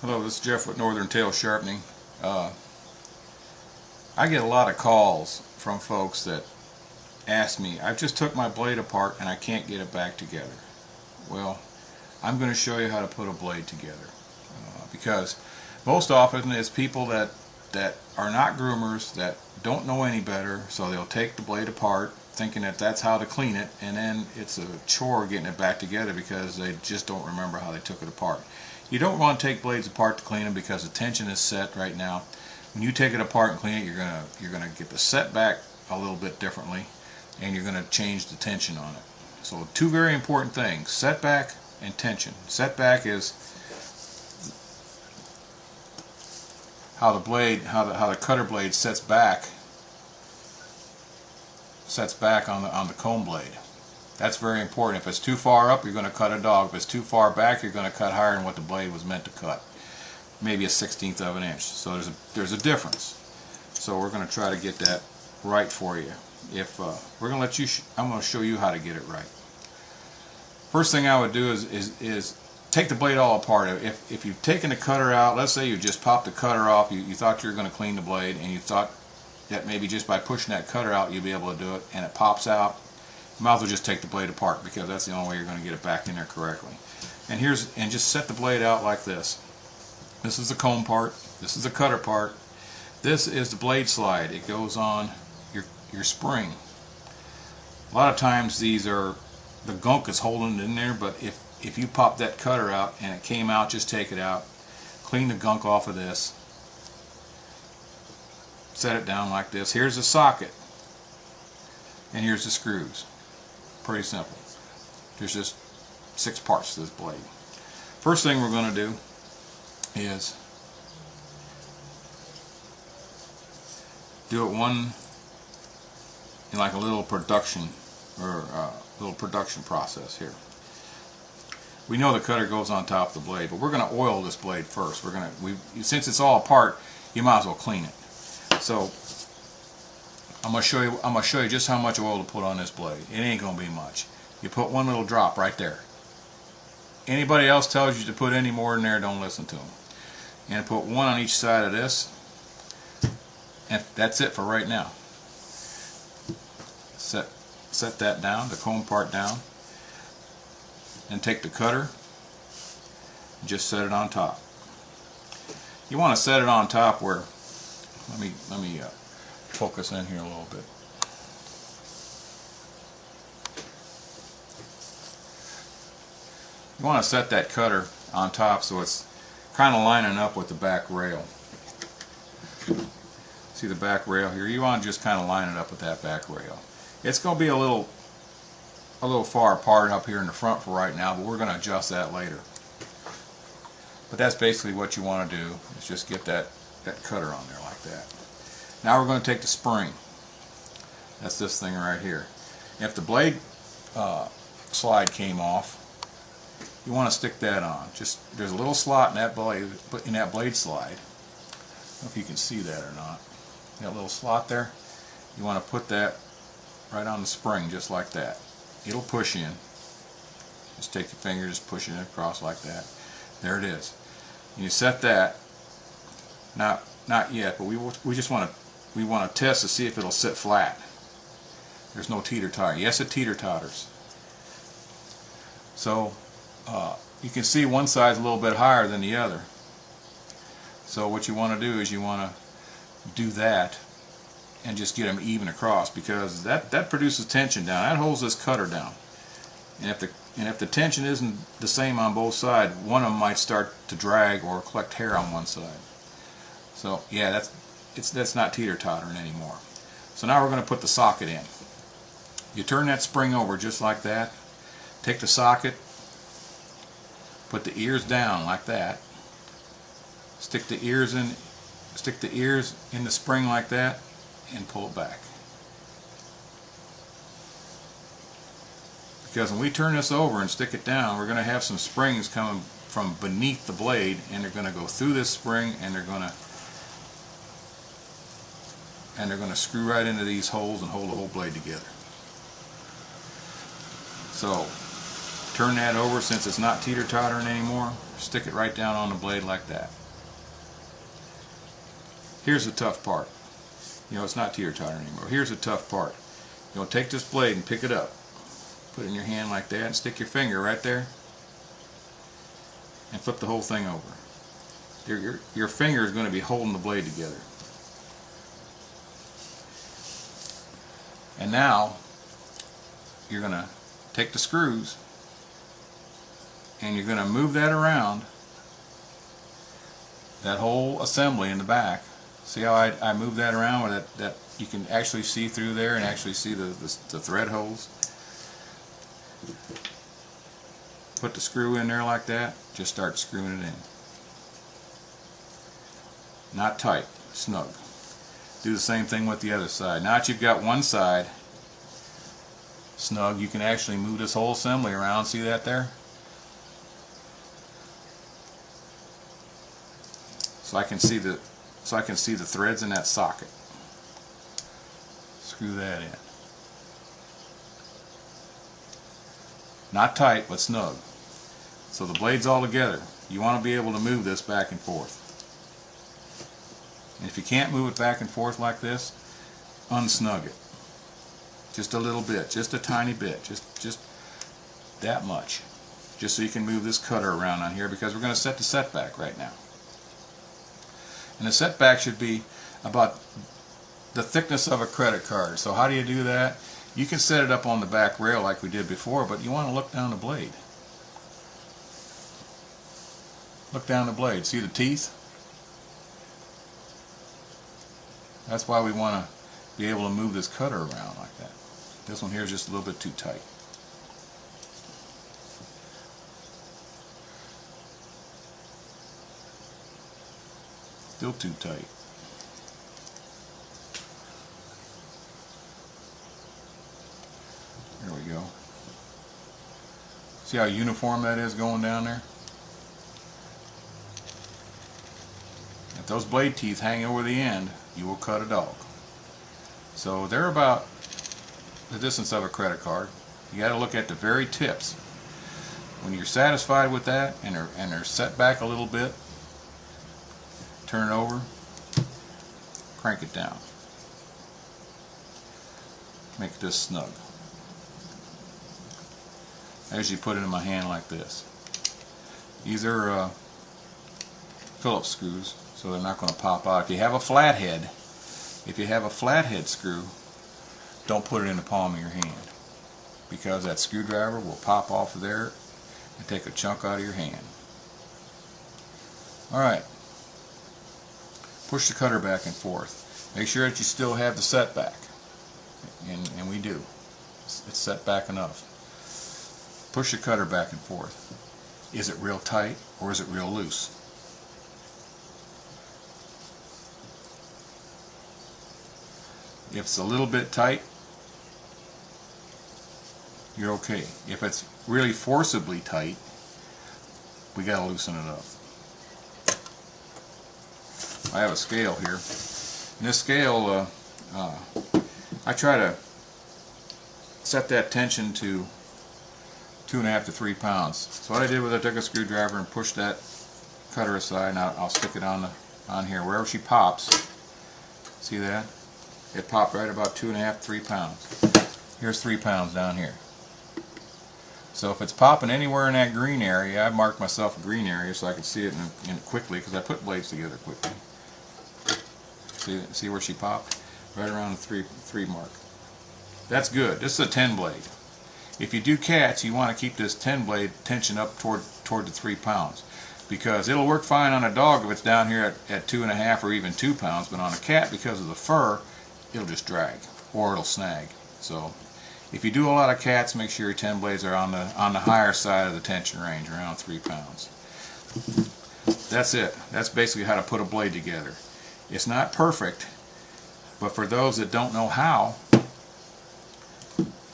Hello, this is Jeff with Northern Tail Sharpening. I get a lot of calls from folks that ask me, I just took my blade apart and I can't get it back together. Well, I'm going to show you how to put a blade together. Because most often it's people that are not groomers, that don't know any better, so they'll take the blade apart thinking that that's how to clean it, and then it's a chore getting it back together because they just don't remember how they took it apart. You don't want to take blades apart to clean them because the tension is set right now. When you take it apart and clean it, you're gonna get the set back a little bit differently, and you're gonna change the tension on it. So two very important things: setback and tension. Setback is how the blade, how the cutter blade sets back on the comb blade. That's very important. If it's too far up, you're going to cut a dog. If it's too far back, you're going to cut higher than what the blade was meant to cut. Maybe a 1/16 of an inch. So there's a difference. So we're going to try to get that right for you. If we're going to let you, I'm going to show you how to get it right. First thing I would do is take the blade all apart. If you've taken the cutter out, let's say you just popped the cutter off, you thought you were going to clean the blade, and you thought that maybe just by pushing that cutter out you'll be able to do it, and it pops out, you might as well just take the blade apart, because that's the only way you're going to get it back in there correctly. And just set the blade out like this. This is the comb part, this is the cutter part, this is the blade slide. It goes on your spring. A lot of times the gunk is holding it in there, but if you pop that cutter out and it came out, just take it out, clean the gunk off of this, set it down like this. Here's the socket, and here's the screws. Pretty simple. There's just 6 parts to this blade. First thing we're going to do is do it in like a little production process here. We know the cutter goes on top of the blade, but we're going to oil this blade first. Since it's all apart, you might as well clean it. So I'm going to show you just how much oil to put on this blade. It ain't going to be much. You put one little drop right there. Anybody else tells you to put any more in there, don't listen to them. And put one on each side of this, and that's it for right now. Set that down, the comb part down, and take the cutter and just set it on top. You want to set it on top where, let me focus in here a little bit. You want to set that cutter on top so it's kind of lining up with the back rail. See the back rail here? You want to just kind of line it up with that back rail. It's going to be a little far apart up here in the front for right now, but we're going to adjust that later. But that's basically what you want to do, is just get that cutter on there like that. Now we're going to take the spring. That's this thing right here. If the blade slide came off, you want to stick that on. There's a little slot in that blade slide. I don't know if you can see that or not. That little slot there. You want to put that right on the spring, just like that. It'll push in. Just take your finger, just push it across like that. There it is. And you set that. Not yet, but we just want to test to see if it'll sit flat. There's no teeter-totter. Yes, it teeter-totters. So you can see one side's a little bit higher than the other. So what you want to do is you want to do that and just get them even across, because that produces tension down. That holds this cutter down. And if the tension isn't the same on both sides, one of them might start to drag or collect hair on one side. So yeah, that's not teeter-tottering anymore. So now we're going to put the socket in. You turn that spring over just like that. Take the socket, put the ears down like that. Stick the ears in the spring like that, and pull it back. Because when we turn this over and stick it down, we're going to have some springs coming from beneath the blade, and they're going to go through this spring, and they're going to screw right into these holes and hold the whole blade together. So turn that over. Since it's not teeter-tottering anymore, stick it right down on the blade like that. Here's the tough part. You know, it's not teeter-tottering anymore. Here's the tough part. You'll take this blade and pick it up. Put it in your hand like that and stick your finger right there and flip the whole thing over. Your finger is going to be holding the blade together. And now you're going to take the screws and you're going to move that around, that whole assembly in the back. See how I move that around where that you can actually see through there and actually see the thread holes. Put the screw in there like that, just start screwing it in. Not tight, snug. Do the same thing with the other side. Now that you've got one side snug, you can actually move this whole assembly around. See that there? So I can see the threads in that socket. Screw that in. Not tight, but snug. So the blade's all together. You want to be able to move this back and forth. And if you can't move it back and forth like this, unsnug it. Just a little bit, just a tiny bit, just that much. Just so you can move this cutter around on here, because we're going to set the setback right now. And the setback should be about the thickness of a credit card. So how do you do that? You can set it up on the back rail like we did before, but you want to look down the blade. Look down the blade. See the teeth? That's why we want to be able to move this cutter around like that. This one here is just a little bit too tight. Still too tight. There we go. See how uniform that is going down there? If those blade teeth hang over the end, you will cut a dog. So they're about the distance of a credit card. You got to look at the very tips. When you're satisfied with that and they're set back a little bit, turn it over, crank it down. Make this snug. As you put it in my hand like this. These are Phillips screws, so they're not going to pop out. If you have a flathead screw, don't put it in the palm of your hand, because that screwdriver will pop off of there and take a chunk out of your hand. Alright. Push the cutter back and forth. Make sure that you still have the setback. And we do. It's set back enough. Push the cutter back and forth. Is it real tight or is it real loose? If it's a little bit tight, you're okay. If it's really forcibly tight, we got to loosen it up. I have a scale here. And this scale, I try to set that tension to 2.5 to 3 pounds. So what I did was I took a screwdriver and pushed that cutter aside, and I'll stick it on here wherever she pops. See that? It popped right about 2.5 to 3 pounds. Here's 3 pounds down here. So if it's popping anywhere in that green area, I've marked myself a green area so I can see it in quickly, because I put blades together quickly. See where she popped? Right around the 3 mark. That's good. This is a 10 blade. If you do cats, you want to keep this 10 blade tension up toward the 3 pounds, because it'll work fine on a dog if it's down here at 2.5 or even 2 pounds, but on a cat, because of the fur, it'll just drag or it'll snag. So if you do a lot of cats, make sure your 10 blades are on the higher side of the tension range, around 3 pounds. That's it. That's basically how to put a blade together. It's not perfect, but for those that don't know how,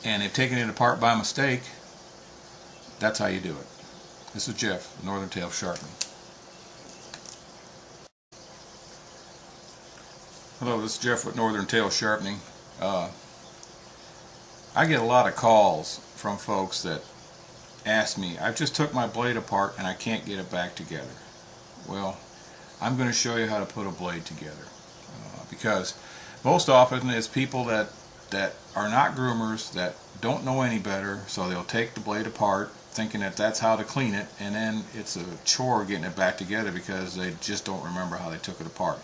and they've taken it apart by mistake, that's how you do it. This is Jeff, Northern Tail Sharpening. Hello, this is Jeff with Northern Tail Sharpening. I get a lot of calls from folks that ask me, I just took my blade apart and I can't get it back together. Well, I'm going to show you how to put a blade together, because most often it's people that are not groomers, that don't know any better, so they'll take the blade apart thinking that that's how to clean it, and then it's a chore getting it back together because they just don't remember how they took it apart.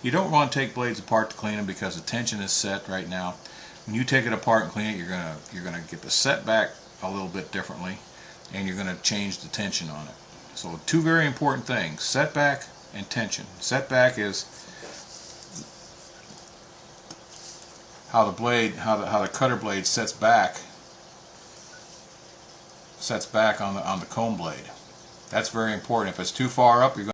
You don't want to take blades apart to clean them because the tension is set right now. When you take it apart and clean it, you're gonna get the set back a little bit differently, and you're gonna change the tension on it. So two very important things: setback and tension. Setback is how the blade, how the cutter blade sets back on the comb blade. That's very important. If it's too far up, you're going